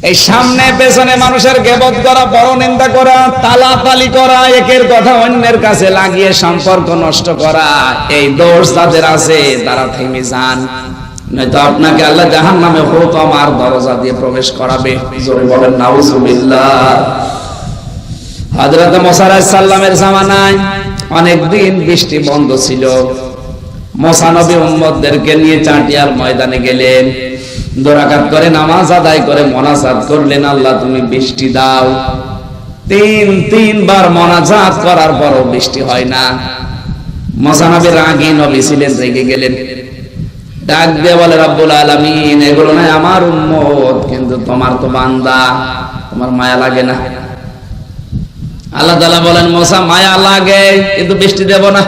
এই সামনে পেছনে মানুষের গীবত করা, পরনিন্দা করা, তালাতালি করা, একের কথা অন্যের কাছে লাগিয়ে সম্পর্ক নষ্ট করা, এই দোষ যাদের আছে তারা থেমে যান, নয়তো আপনাকে আল্লাহ জাহান্নামে হুতমার দরজা দিয়ে প্রবেশ করাবে। জোরে বলেন নাউজুবিল্লাহ। হযরত মুসা আলাইহিস সালামের জামানায় অনেকদিন বৃষ্টি বন্ধ ছিল। মুসা নবী উম্মতদেরকে নিয়ে চাটিয়ার ময়দানে গেলেন, দুরাকাত করে নামাজ আদায় করে মোনাজাত করলেন, আল্লাহ তুমি বৃষ্টি দাও। তিনবার মোনাজাত করার পরও বৃষ্টি হয় না। মুসা নবী রাগী নবী ছিলেন, রেগে গেলেন, ডাক দিয়ে বলে রব্বুল আলামিন, এগুলো নয় আমার উম্মত, কিন্তু তোমার তো বান্দা, তোমার মায়া লাগে না? আল্লাহ তাআলা বলেন মুসা মায়া লাগে কিন্তু বৃষ্টি দেব না।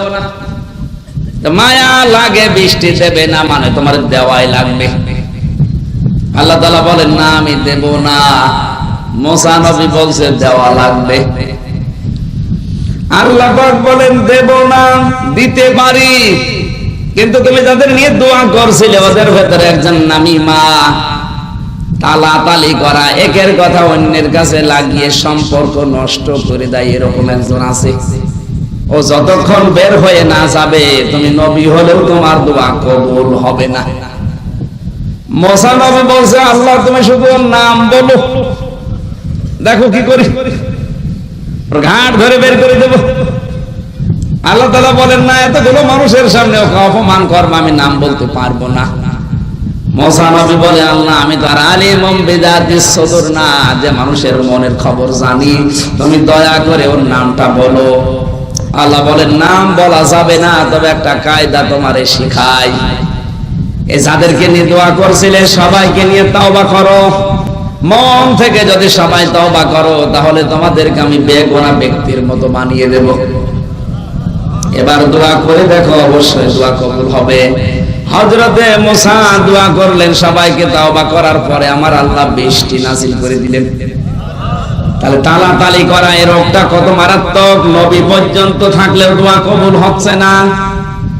মায়া লাগে বৃষ্টি দেবে না মানে তোমার দেওয়াই লাগবে। আল্লাহ তাআলা বলেন না আমি দেব না। মুসা নবী বলছে দেওয়া লাগবে। আল্লাহ পাক বলেন দেব না, দিতে পারি, কিন্তু তুমি যাদের নিয়ে দোয়া করছিলে ওদের ভেতরে একজন নামিমা, তালাতালি করা, একের কথা অন্যের কাছে লাগিয়ে সম্পর্ক নষ্ট করে দেয়, এরকম একজন আছে। ও যতক্ষণ বের হয়ে না যাবে তুমি নবী হলেও তোমার দোয়া কবুল হবে না। মুসা নবী বলছে আল্লাহ তুমি শুধু ওর নাম বলো, দেখো কি করি, ঘাট ধরে বের করে দেব। আল্লাহ তাআলা বলেন না, এতগুলো মানুষের সামনে ওকে অপমান করবো, আমি নাম বলতে পারবো না। মুসা নবী বলে আল্লাহ আমি তো আর আলিমুম বিযাতিস সুদূর না, যে মানুষের মনের খবর জানি, তুমি দয়া করে ওর নামটা বলো। আল্লাহ বলেন নাম বলা যাবে না, তবে একটা কায়দা তোমারে শিখাই। এই যাদেরকে নিয়ে দোয়া করছিলে সবাইকে নিয়ে তওবা করো, মন থেকে যদি সবাই তওবা করো তাহলে তোমাদেরকে আমি বেগুনাহ ব্যক্তির মতো বানিয়ে দেব। এবার দোয়া করে দেখো, অবশ্যই দোয়া কবুল হবে। হযরতে মুসা দোয়া করলেন, সবাইকে তওবা করার পরে আমার আল্লাহ বৃষ্টি নাযিল করে দিলেন। তাহলে তালাতালি করা এই রোগটা কত মারাত্মক, নবী পর্যন্ত থাকলেও দোয়া কবুল হচ্ছে না।